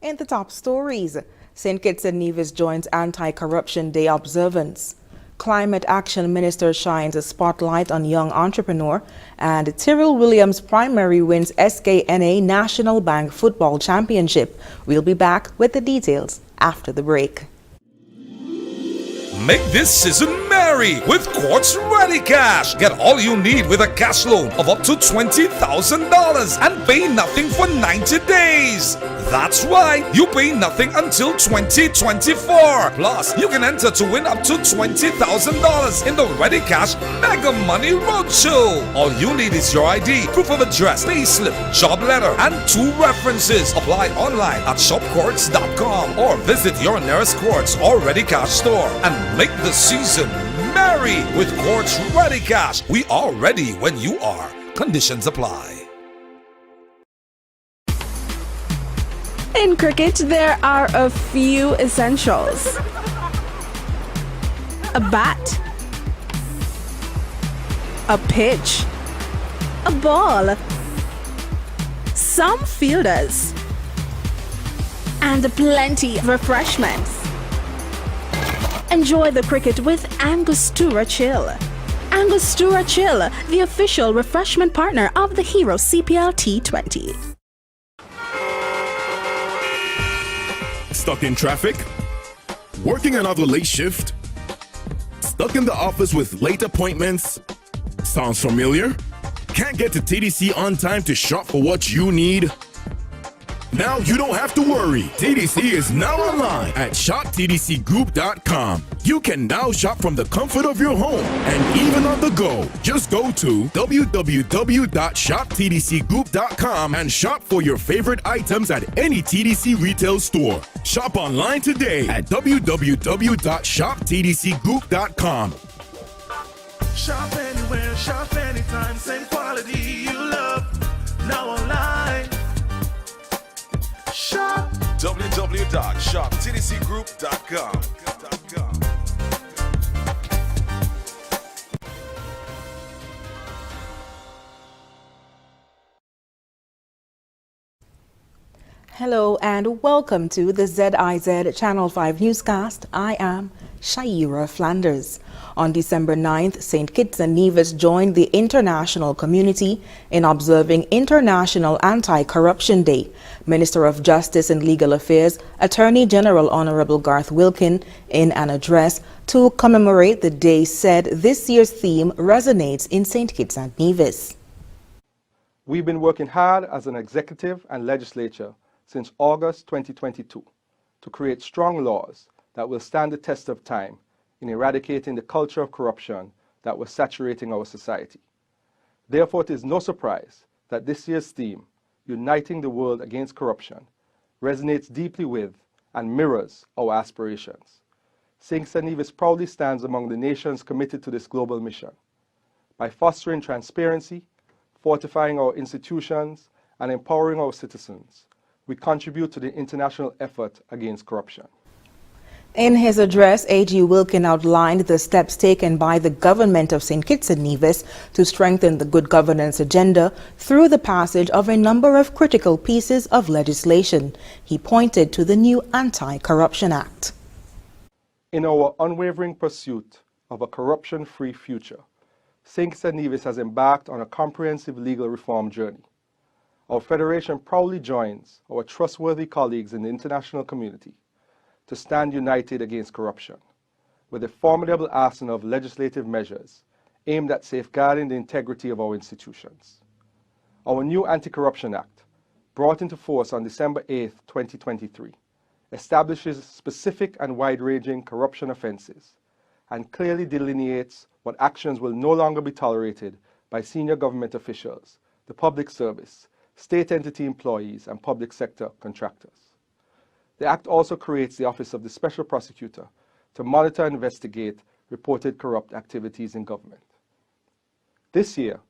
In the top stories, St. Kitts and Nevis joins Anti-Corruption Day observance. Climate Action Minister shines a spotlight on young entrepreneur, and Tyrrell Williams Primary wins SKNA National Bank Football Championship. We'll be back with the details after the break. Make this season merry with Quartz Ready Cash. Get all you need with a cash loan of up to $20,000 and pay nothing for 90 days. That's right, you pay nothing until 2024. Plus, you can enter to win up to $20,000 in the Ready Cash Mega Money Roadshow. All you need is your ID, proof of address, payslip, job letter, and 2 references. Apply online at shopquartz.com or visit your nearest Quartz or Ready Cash store and make the season merry with Quartz Ready Cash. We are ready when you are. Conditions apply. In cricket, there are a few essentials. A bat, a pitch, a ball, some fielders, and plenty of refreshments. Enjoy the cricket with Angostura Chill. Angostura Chill, the official refreshment partner of the Hero CPL T20. Stuck in traffic? Working another late shift? Stuck in the office with late appointments? Sounds familiar? Can't get to TDC on time to shop for what you need? Now you don't have to worry. TDC is now online at shoptdcgroup.com. You can now shop from the comfort of your home and even on the go. Just go to www.shoptdcgroup.com and shop for your favorite items at any TDC retail store. Shop online today at www.shoptdcgroup.com. Shop anywhere, shop anytime, same quality you love. Now online. Shop www.shoptdcgroup.com. Hello and welcome to the ZIZ Channel 5 newscast. I am Shaira Flanders. On December 9th, St. Kitts and Nevis joined the international community in observing International Anti-Corruption Day. Minister of Justice and Legal Affairs, Attorney General Honorable Garth Wilkin, in an address to commemorate the day, said this year's theme resonates in St. Kitts and Nevis. We've been working hard as an executive and legislature since August 2022 to create strong laws that will stand the test of time in eradicating the culture of corruption that was saturating our society. Therefore, it is no surprise that this year's theme, Uniting the World Against Corruption, resonates deeply with and mirrors our aspirations. St. Kitts and Nevis proudly stands among the nations committed to this global mission. By fostering transparency, fortifying our institutions, and empowering our citizens, we contribute to the international effort against corruption. In his address, AG Wilkin outlined the steps taken by the government of St. Kitts and Nevis to strengthen the good governance agenda through the passage of a number of critical pieces of legislation. He pointed to the new Anti-Corruption Act. In our unwavering pursuit of a corruption-free future, St. Kitts and Nevis has embarked on a comprehensive legal reform journey. Our Federation proudly joins our trustworthy colleagues in the international community to stand united against corruption, with a formidable arsenal of legislative measures aimed at safeguarding the integrity of our institutions. Our new Anti-Corruption Act, brought into force on December 8, 2023, establishes specific and wide-ranging corruption offenses and clearly delineates what actions will no longer be tolerated by senior government officials, the public service, state entity employees, and public sector contractors. The Act also creates the Office of the Special Prosecutor to monitor and investigate reported corrupt activities in government. This year,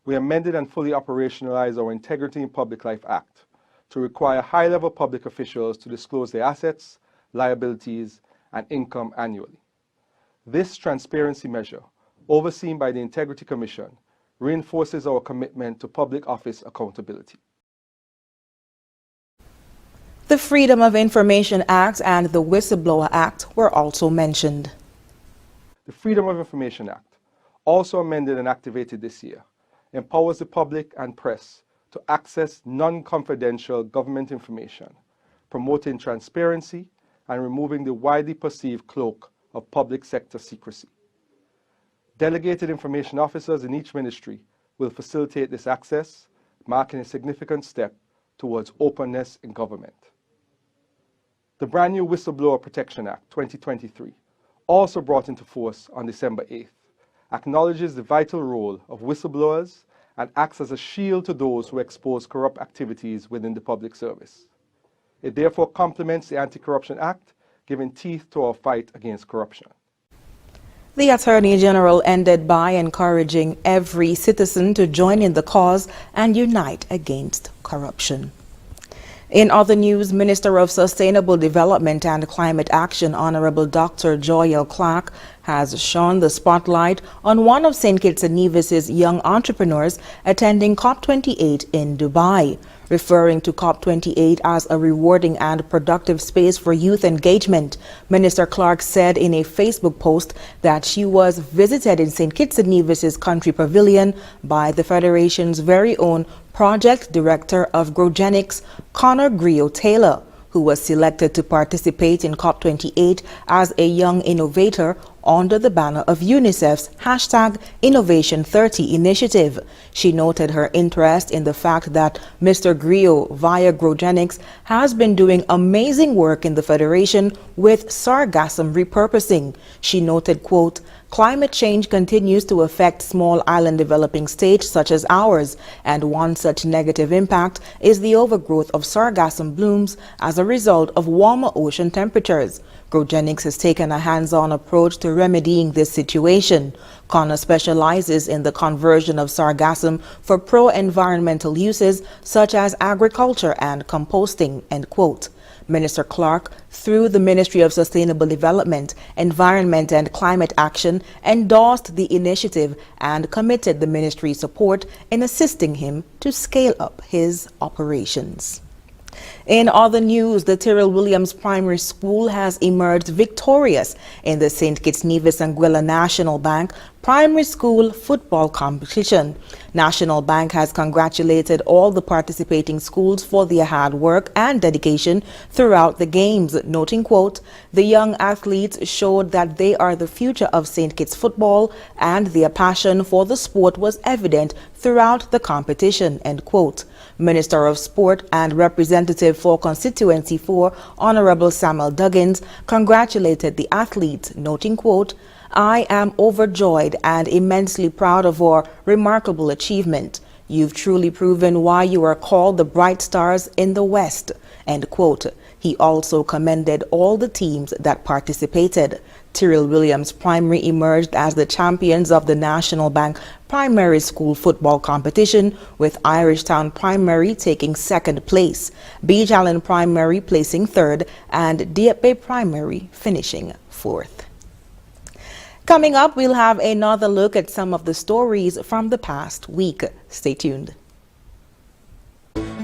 we amended and fully operationalized our Integrity in Public Life Act to require high-level public officials to disclose their assets, liabilities, and income annually. This transparency measure, overseen by the Integrity Commission, reinforces our commitment to public office accountability. The Freedom of Information Act and the Whistleblower Act were also mentioned. The Freedom of Information Act, also amended and activated this year, empowers the public and press to access non-confidential government information, promoting transparency and removing the widely perceived cloak of public sector secrecy. Delegated information officers in each ministry will facilitate this access, marking a significant step towards openness in government. The brand new Whistleblower Protection Act 2023, also brought into force on December 8th, acknowledges the vital role of whistleblowers and acts as a shield to those who expose corrupt activities within the public service. It therefore complements the Anti-Corruption Act, giving teeth to our fight against corruption. The Attorney General ended by encouraging every citizen to join in the cause and unite against corruption. In other news, Minister of Sustainable Development and Climate Action, Honorable Dr. Joy L. Clark, has shone the spotlight on one of St. Kitts and Nevis's young entrepreneurs attending COP28 in Dubai. Referring to COP28 as a rewarding and productive space for youth engagement, Minister Clark said in a Facebook post that she was visited in St. Kitts and Nevis's country pavilion by the Federation's very own Project Director of Grogenics, Connor Griot-Taylor, who was selected to participate in COP28 as a young innovator under the banner of UNICEF's #Innovation30 initiative. She noted her interest in the fact that Mr. Griot, via Grogenics, has been doing amazing work in the Federation with sargassum repurposing. She noted, quote, "Climate change continues to affect small island developing states such as ours, and one such negative impact is the overgrowth of sargassum blooms as a result of warmer ocean temperatures. Grogenics has taken a hands-on approach to remedying this situation. Connor specializes in the conversion of sargassum for pro-environmental uses such as agriculture and composting," end quote. Minister Clark, through the Ministry of Sustainable Development, Environment and Climate Action, endorsed the initiative and committed the ministry's support in assisting him to scale up his operations. In other news, the Tyrrell Williams Primary School has emerged victorious in the St. Kitts Nevis Anguilla National Bank Primary School Football Competition. National Bank has congratulated all the participating schools for their hard work and dedication throughout the games, noting, quote, "The young athletes showed that they are the future of St. Kitts football and their passion for the sport was evident throughout the competition," end quote. Minister of Sport and Representative for Constituency 4, Honorable Samuel Duggins, congratulated the athletes, noting, quote, "I am overjoyed and immensely proud of our remarkable achievement. You've truly proven why you are called the Bright Stars in the West," end quote. He also commended all the teams that participated. Tyrrell Williams Primary emerged as the champions of the National Bank Primary School Football Competition, with Irishtown Primary taking second place, Beach Allen Primary placing third, and Dieppe Primary finishing fourth. Coming up, we'll have another look at some of the stories from the past week. Stay tuned.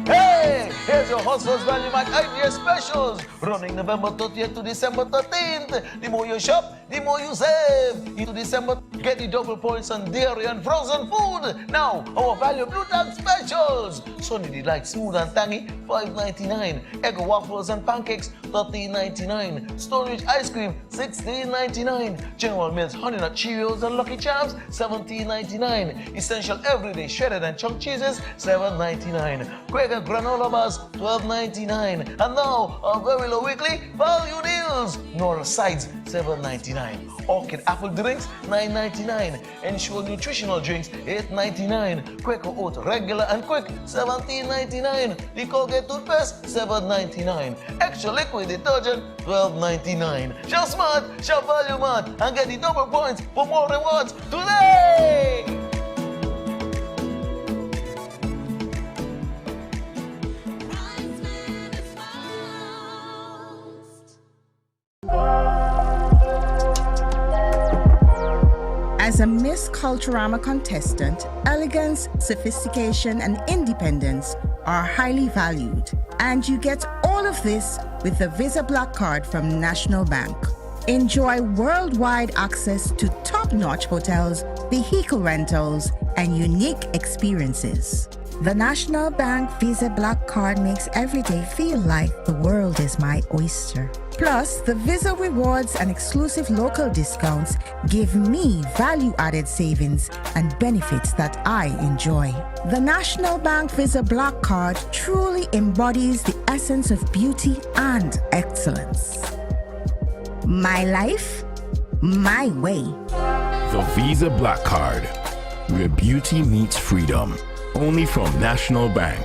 Hey, here's your Hustlers Value Mart Idea Specials, running November 30th to December 13th. The more you shop, the more you save. Into December, get the double points on dairy and frozen food. Now, our Value Blue Tag Specials. Sunny Delight Smooth and Tangy, $5.99. Egg waffles and pancakes, $13.99. Storage ice cream, $16.99. General Mills Honey Nut Cheerios and Lucky Charms, $17.99. Essential Everyday Shredded and Chunk Cheeses, $7.99. Quaker Granola Bars, $12.99. And now, our very low weekly value deals. Nora Sides, $7.99. Orchid Apple Drinks, $9.99. Ensure Nutritional Drinks, $8.99. Quaker Oat Regular and Quick, $17.99. The Colgate Toothpaste, $7.99. Extra Liquid Detergent, $12.99. Shop Smart, Shop Value Mart, and get the double points for more rewards today! As a Miss Culturama contestant, elegance, sophistication, and independence are highly valued, and you get all of this with the Visa Black Card from National Bank. Enjoy worldwide access to top-notch hotels, vehicle rentals, and unique experiences. The National Bank Visa Black Card makes every day feel like the world is my oyster. Plus, the Visa rewards and exclusive local discounts give me value-added savings and benefits that I enjoy. The National Bank Visa Black Card truly embodies the essence of beauty and excellence. My life, my way. The Visa Black Card, where beauty meets freedom. Only from National Bank.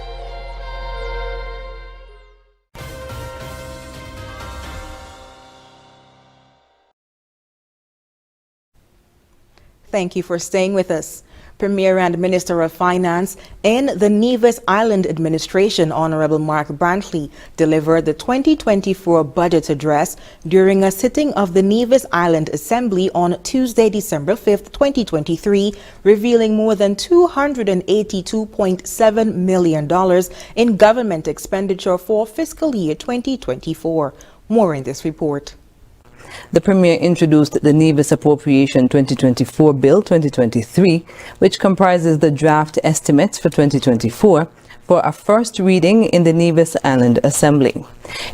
Thank you for staying with us. Premier and Minister of Finance in the Nevis Island Administration, Honorable Mark Brantley, delivered the 2024 budget address during a sitting of the Nevis Island Assembly on Tuesday, December 5th, 2023, revealing more than $282.7 million in government expenditure for fiscal year 2024. More in this report. The Premier introduced the Nevis Appropriation 2024 Bill 2023, which comprises the draft estimates for 2024, for a first reading in the Nevis Island Assembly.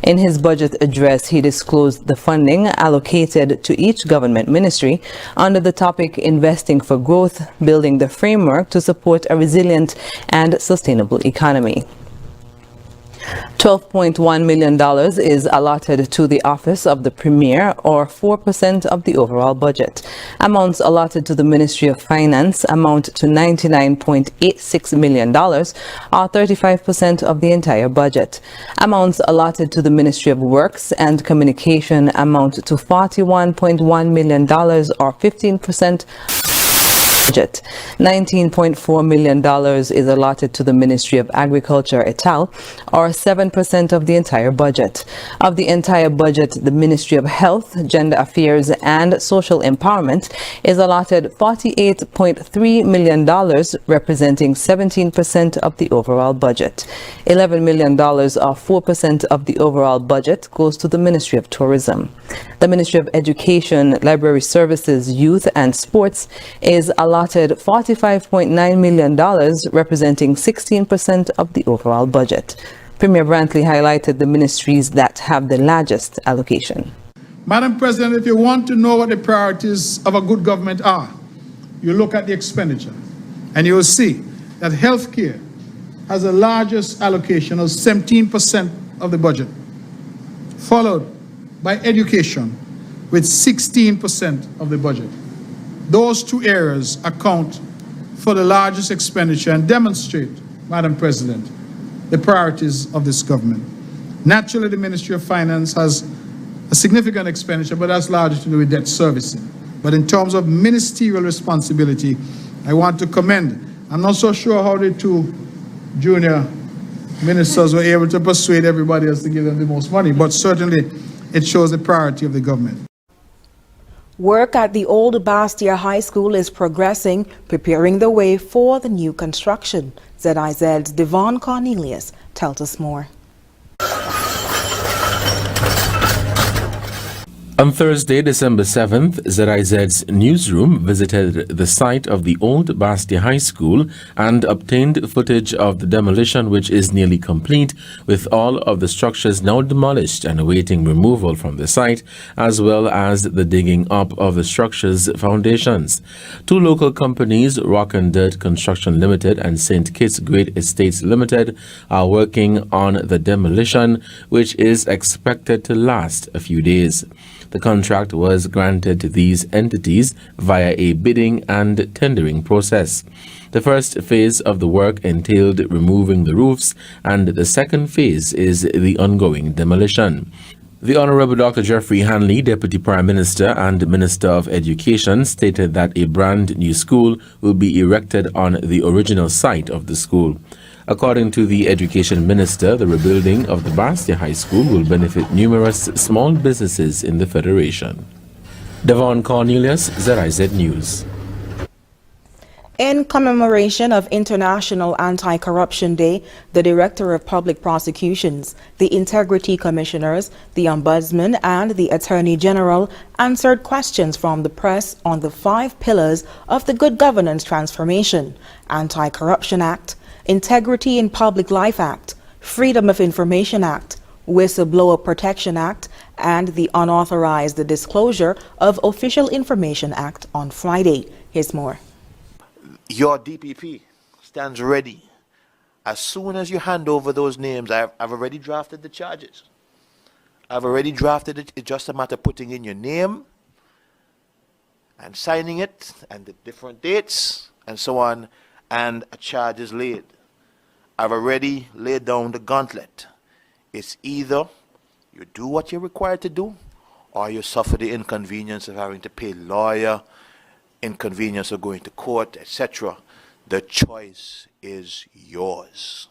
In his budget address, he disclosed the funding allocated to each government ministry under the topic Investing for Growth, building the framework to support a resilient and sustainable economy. $12.1 million is allotted to the Office of the Premier, or 4% of the overall budget. Amounts allotted to the Ministry of Finance amount to $99.86 million, or 35% of the entire budget. Amounts allotted to the Ministry of Works and Communication amount to $41.1 million, or 15%. Budget. $19.4 million is allotted to the Ministry of Agriculture et al., or 7% of the entire budget. Of the entire budget, the Ministry of Health, Gender Affairs and Social Empowerment is allotted $48.3 million, representing 17% of the overall budget. $11 million, or 4% of the overall budget, goes to the Ministry of Tourism. The Ministry of Education, Library Services, Youth and Sports is allotted $45.9 million, representing 16% of the overall budget. Premier Brantley highlighted the ministries that have the largest allocation. Madam President, if you want to know what the priorities of a good government are, you look at the expenditure and you will see that healthcare has the largest allocation of 17% of the budget, followed by education with 16% of the budget. Those two areas account for the largest expenditure and demonstrate, Madam President, the priorities of this government. Naturally, the Ministry of Finance has a significant expenditure, but that's largely to do with debt servicing. But in terms of ministerial responsibility, I want to commend. I'm not so sure how the two junior ministers were able to persuade everybody else to give them the most money, but certainly it shows the priority of the government. Work at the old Bastia High School is progressing, preparing the way for the new construction. ZIZ's Devon Cornelius tells us more. On Thursday, December 7th, ZIZ's newsroom visited the site of the old Bastia High School and obtained footage of the demolition, which is nearly complete, with all of the structures now demolished and awaiting removal from the site, as well as the digging up of the structure's foundations. Two local companies, Rock and Dirt Construction Limited and St. Kitts Great Estates Limited, are working on the demolition, which is expected to last a few days. The contract was granted to these entities via a bidding and tendering process. The first phase of the work entailed removing the roofs, and the second phase is the ongoing demolition. The Honorable Dr. Jeffrey Hanley, Deputy Prime Minister and Minister of Education, stated that a brand new school will be erected on the original site of the school. According to the Education Minister, the rebuilding of the Bastia High School will benefit numerous small businesses in the Federation. Devon Cornelius, ZIZ News. In commemoration of International Anti-Corruption Day, the Director of Public Prosecutions, the Integrity Commissioners, the Ombudsman, and the Attorney General answered questions from the press on the 5 pillars of the Good Governance Transformation: Anti-Corruption Act, Integrity in Public Life Act, Freedom of Information Act, Whistleblower Protection Act, and the Unauthorized Disclosure of Official Information Act on Friday. Here's more. Your DPP stands ready. As soon as you hand over those names, I've already drafted the charges. I've already drafted it. It's just a matter of putting in your name and signing it and the different dates and so on, and a charge is laid. I've already laid down the gauntlet. It's either you do what you're required to do, or you suffer the inconvenience of having to pay lawyer, inconvenience of going to court, etc. The choice is yours.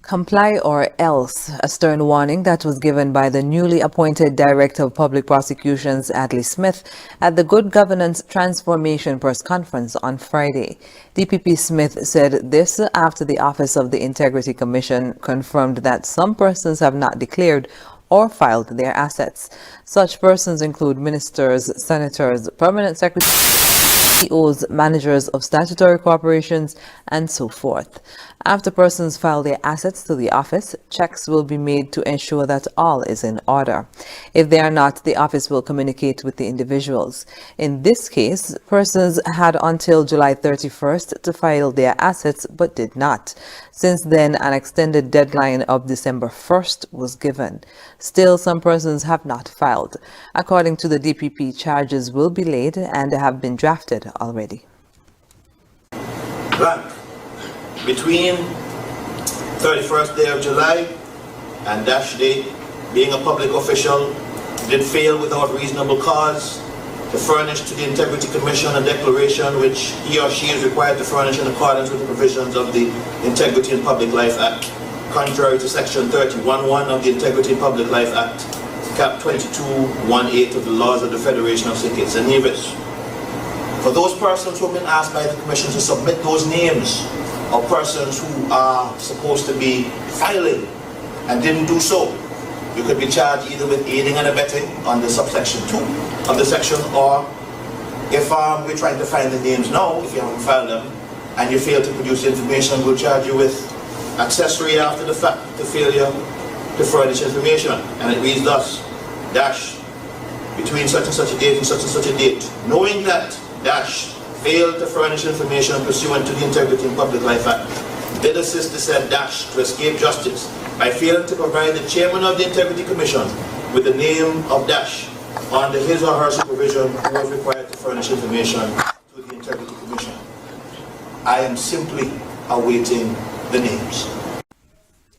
Comply or else, a stern warning that was given by the newly appointed Director of Public Prosecutions, Adley Smith, at the Good Governance Transformation press conference on Friday. DPP Smith said this after the Office of the Integrity Commission confirmed that some persons have not declared or filed their assets. Such persons include ministers, senators, permanent secretaries, CEOs, managers of statutory corporations, and so forth. After persons file their assets to the office, checks will be made to ensure that all is in order. If they are not, the office will communicate with the individuals. In this case, persons had until July 31st to file their assets but did not. Since then, an extended deadline of December 1st was given. Still, some persons have not filed. According to the DPP, charges will be laid and have been drafted already. Blank. Between 31st day of July and dash day, being a public official, did fail without reasonable cause to furnish to the Integrity Commission a declaration which he or she is required to furnish in accordance with the provisions of the Integrity in Public Life Act, contrary to Section 31(1) of the Integrity in Public Life Act, Cap 22(1)(8) of the laws of the Federation of St. Kitts and Nevis. For those persons who have been asked by the Commission to submit those names of persons who are supposed to be filing and didn't do so, you could be charged either with aiding and abetting under subsection 2 of the section, or if we're trying to find the names now, if you haven't filed them, and you fail to produce information, we'll charge you with accessory after the fact to failure to furnish information. And it reads thus: dash, between such and such a date and such a date, knowing that dash failed to furnish information pursuant to the Integrity in Public Life Act, did assist the said dash to escape justice by failing to provide the chairman of the Integrity Commission with the name of dash under his or her supervision who was required to furnish information to the Integrity Commission. I am simply awaiting the names.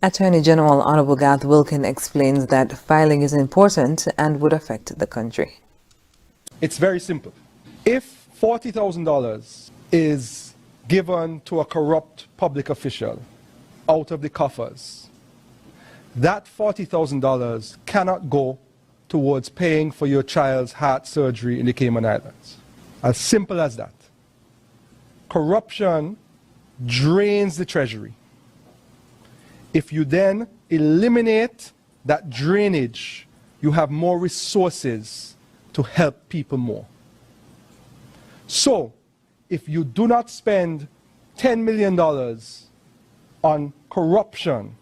Attorney General Honorable Garth Wilkin explains that filing is important and would affect the country. It's very simple. If $40,000 is given to a corrupt public official out of the coffers, that $40,000 cannot go towards paying for your child's heart surgery in the Cayman Islands. As simple as that. Corruption drains the treasury. If you then eliminate that drainage, you have more resources to help people more. So, if you do not spend $10 million on corruption,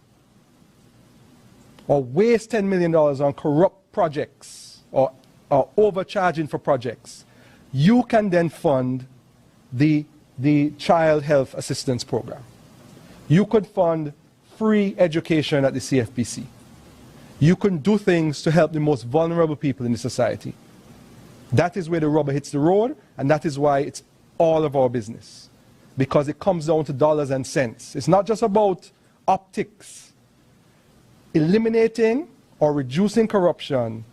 or waste $10 million on corrupt projects, or overcharging for projects, you can then fund the Child Health Assistance Program. You could fund free education at the CFPC. You can do things to help the most vulnerable people in the society. That is where the rubber hits the road, and that is why it's all of our business. Because it comes down to dollars and cents. It's not just about optics. Eliminating or reducing corruption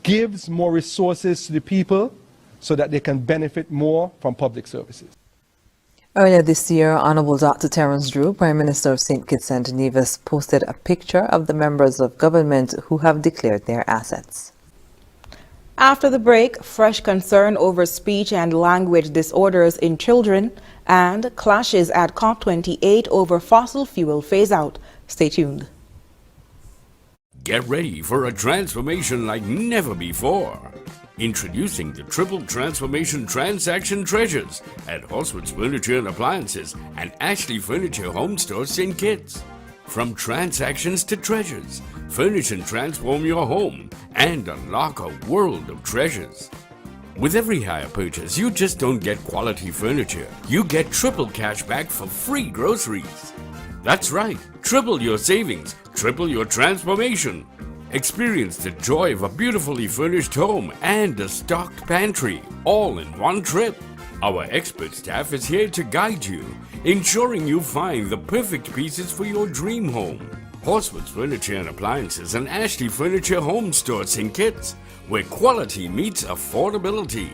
gives more resources to the people so that they can benefit more from public services. Earlier this year, Honorable Dr. Terence Drew, Prime Minister of St. Kitts and Nevis, posted a picture of the members of government who have declared their assets. After the break, fresh concern over speech and language disorders in children and clashes at COP28 over fossil fuel phase-out. Stay tuned. Get ready for a transformation like never before. Introducing the Triple Transformation Transaction Treasures at Horswood's Furniture and Appliances and Ashley Furniture Home Store St. Kitts. From transactions to treasures, furnish and transform your home and unlock a world of treasures. With every hire purchase, you just don't get quality furniture. You get triple cash back for free groceries. That's right, triple your savings, triple your transformation. Experience the joy of a beautifully furnished home and a stocked pantry, all in one trip. Our expert staff is here to guide you, ensuring you find the perfect pieces for your dream home. Horswood's Furniture and Appliances and Ashley Furniture Home Store St. Kitts, where quality meets affordability.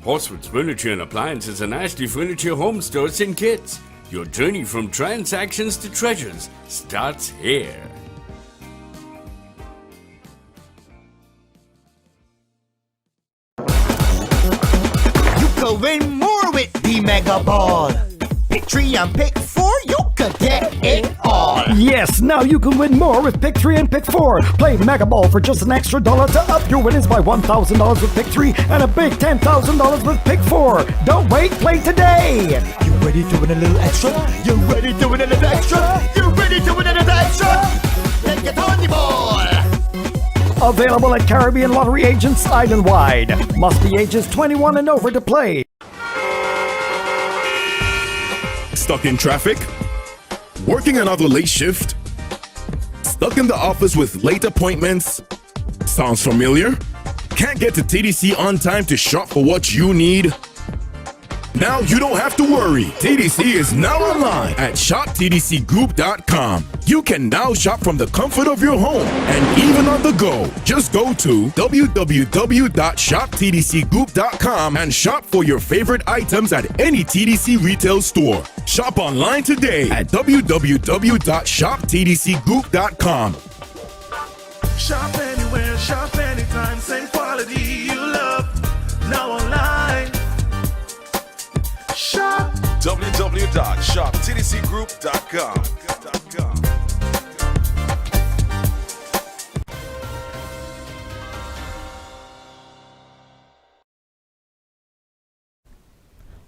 Horswood's Furniture and Appliances and Ashley Furniture Home Store St. Kitts. Your journey from transactions to treasures starts here. You could win more with the Mega Ball. Pick 3 and pick 4, you could get it all. Yes, now you can win more with Pick 3 and Pick 4. Play Mega Ball for just an extra $1 to up your winnings by $1,000 with Pick 3 and a big $10,000 with Pick 4. Don't wait, play today. You ready to win a little extra? You ready to win a little extra? You ready to win a little extra? Then get on the ball. Available at Caribbean Lottery Agents island-wide. Must be ages 21 and over to play. Stuck in traffic? Working another late shift? Stuck in the office with late appointments? Sounds familiar? Can't get to TDC on time to shop for what you need? Now you don't have to worry. TDC is now online at shoptdcgroup.com. You can now shop from the comfort of your home and even on the go. Just go to www.shoptdcgroup.com and shop for your favorite items at any TDC retail store. Shop online today at www.shoptdcgroup.com. Shop anywhere, shop anytime, same quality you love. Now online. Shop www.shoptdcgroup.com.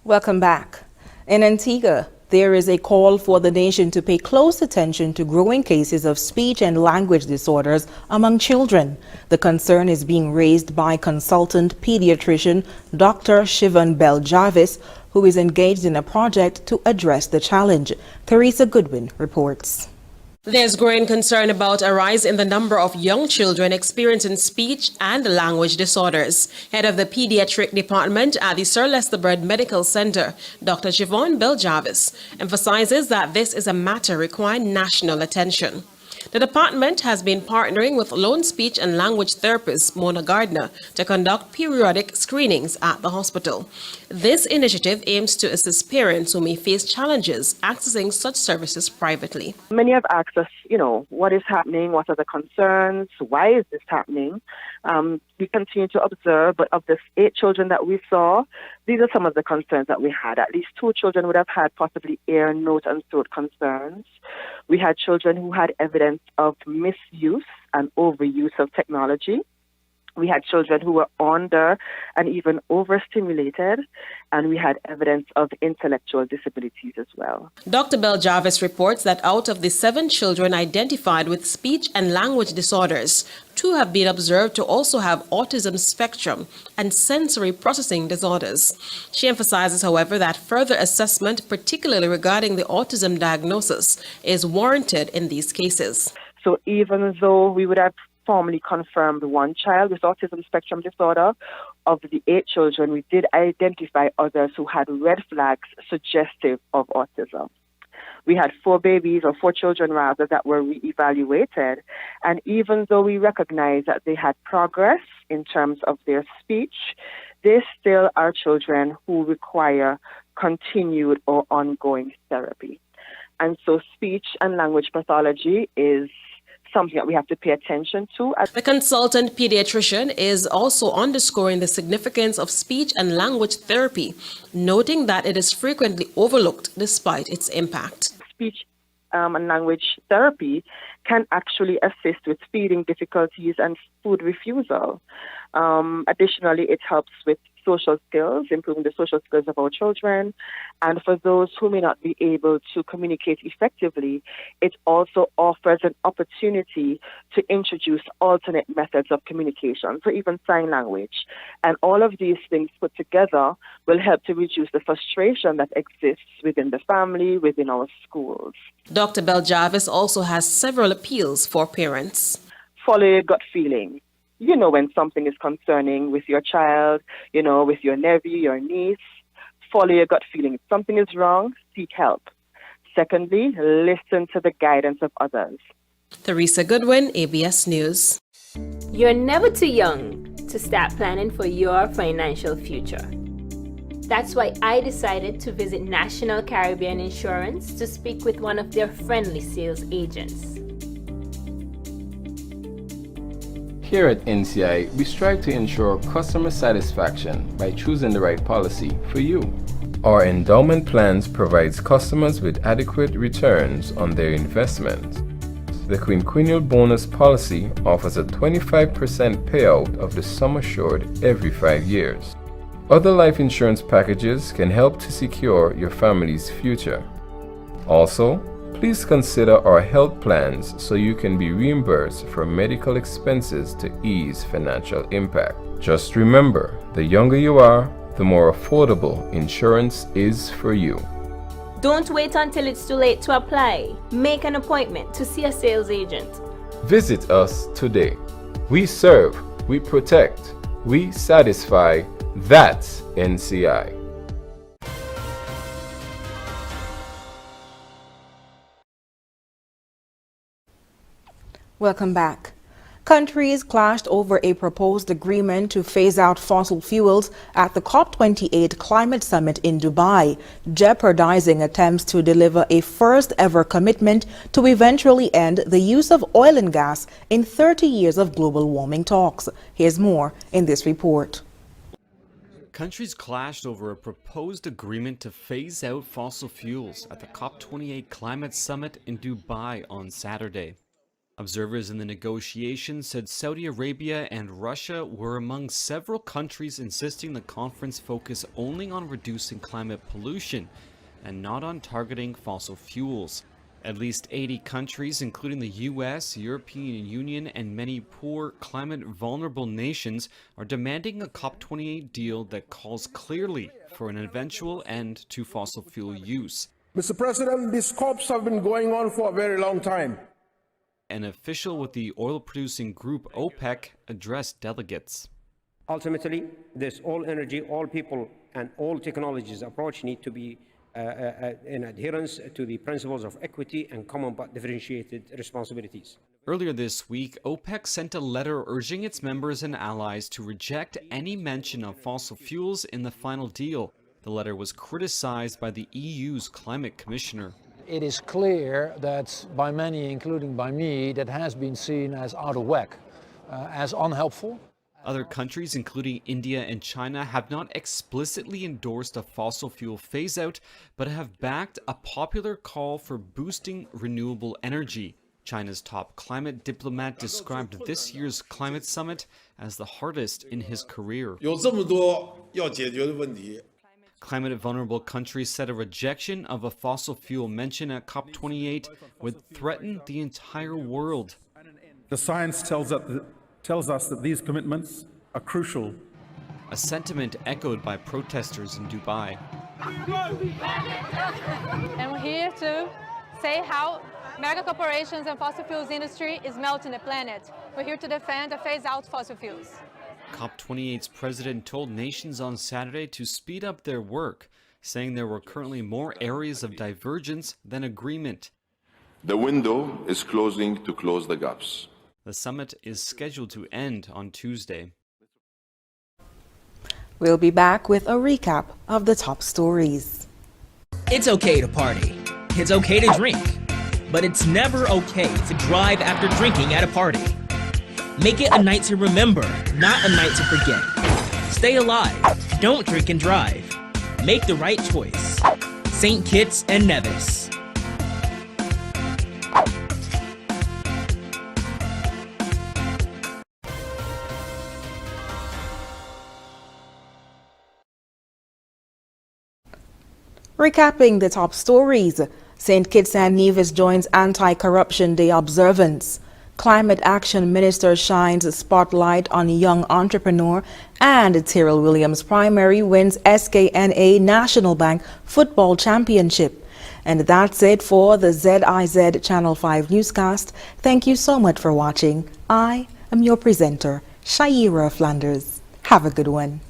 Welcome back. In Antigua, there is a call for the nation to pay close attention to growing cases of speech and language disorders among children. The concern is being raised by consultant pediatrician Dr. Siobhan Bell-Jarvis, who is engaged in a project to address the challenge. Theresa Goodwin reports. There's growing concern about a rise in the number of young children experiencing speech and language disorders. Head of the Pediatric Department at the Sir Lester Bird Medical Center, Dr. Siobhan Bell-Jarvis, emphasizes that this is a matter requiring national attention. The department has been partnering with lone speech and language therapist Mona Gardner to conduct periodic screenings at the hospital. This initiative aims to assist parents who may face challenges accessing such services privately. Many have asked us, what is happening? What are the concerns? Why is this happening? We continue to observe, but of the 8 children that we saw, these are some of the concerns that we had. At least 2 children would have had possibly ear, nose, and throat concerns. We had children who had evidence of misuse and overuse of technology. We had children who were under and even overstimulated, and we had evidence of intellectual disabilities as well. Dr. Bell-Jarvis reports that out of the 7 children identified with speech and language disorders, 2 have been observed to also have autism spectrum and sensory processing disorders. She emphasizes, however, that further assessment, particularly regarding the autism diagnosis, is warranted in these cases. So even though we would have formally confirmed 1 child with autism spectrum disorder, of the 8 children, we did identify others who had red flags suggestive of autism. We had 4 children that were reevaluated, and even though we recognize that they had progress in terms of their speech, they still are children who require continued or ongoing therapy. And so speech and language pathology is something that we have to pay attention to. The consultant pediatrician is also underscoring the significance of speech and language therapy, noting that it is frequently overlooked despite its impact. Speech and language therapy can actually assist with feeding difficulties and food refusal. Additionally, it helps with social skills, improving the social skills of our children. And for those who may not be able to communicate effectively, it also offers an opportunity to introduce alternate methods of communication, so even sign language. And all of these things put together will help to reduce the frustration that exists within the family, within our schools. Dr. Beljavis also has several appeals for parents. Follow your gut feeling. You know when something is concerning with your child, with your nephew, your niece. Follow your gut feeling. If something is wrong, seek help. Secondly, listen to the guidance of others. Teresa Goodwin, ABS News. You're never too young to start planning for your financial future. That's why I decided to visit National Caribbean Insurance to speak with one of their friendly sales agents. Here at NCI, we strive to ensure customer satisfaction by choosing the right policy for you. Our endowment plans provides customers with adequate returns on their investment. The quinquennial bonus policy offers a 25% payout of the sum assured every 5 years. Other life insurance packages can help to secure your family's future. Also, please consider our health plans so you can be reimbursed for medical expenses to ease financial impact. Just remember, the younger you are, the more affordable insurance is for you. Don't wait until it's too late to apply. Make an appointment to see a sales agent. Visit us today. We serve, we protect, we satisfy. That's NCI. Welcome back. Countries clashed over a proposed agreement to phase out fossil fuels at the COP28 climate summit in Dubai, jeopardizing attempts to deliver a first-ever commitment to eventually end the use of oil and gas in 30 years of global warming talks. Here's more in this report. Countries clashed over a proposed agreement to phase out fossil fuels at the COP28 climate summit in Dubai on Saturday. Observers in the negotiations said Saudi Arabia and Russia were among several countries insisting the conference focus only on reducing climate pollution and not on targeting fossil fuels. At least 80 countries, including the US, European Union, and many poor, climate-vulnerable nations, are demanding a COP28 deal that calls clearly for an eventual end to fossil fuel use. Mr. President, these COPs have been going on for a very long time. An official with the oil-producing group OPEC addressed delegates. Ultimately, this all energy, all people, and all technologies approach need to be in adherence to the principles of equity and common but differentiated responsibilities. Earlier this week, OPEC sent a letter urging its members and allies to reject any mention of fossil fuels in the final deal. The letter was criticized by the EU's climate commissioner. It is clear that by many, including by me, that has been seen as out of whack, as unhelpful. Other countries, including India and China, have not explicitly endorsed a fossil fuel phase-out, but have backed a popular call for boosting renewable energy. China's top climate diplomat described this year's climate summit as the hardest in his career. Climate-vulnerable countries said a rejection of a fossil fuel mention at COP28 would threaten the entire world. The science tells us that these commitments are crucial. A sentiment echoed by protesters in Dubai. And we're here to say how mega corporations and fossil fuels industry is melting the planet. We're here to defend and phase out fossil fuels. COP28's president told nations on Saturday to speed up their work, saying there were currently more areas of divergence than agreement. The window is closing to close the gaps. The summit is scheduled to end on Tuesday. We'll be back with a recap of the top stories. It's okay to party. It's okay to drink. but it's never okay to drive after drinking at a party. Make it a night to remember, not a night to forget. Stay alive. Don't drink and drive. Make the right choice. St. Kitts and Nevis. Recapping the top stories, St. Kitts and Nevis joins Anti-Corruption Day observance. Climate Action Minister shines spotlight on young entrepreneur, and Tyrrell Williams Primary wins SKNA National Bank Football Championship. And that's it for the ZIZ Channel 5 newscast. Thank you so much for watching. I am your presenter, Shaira Flanders. Have a good one.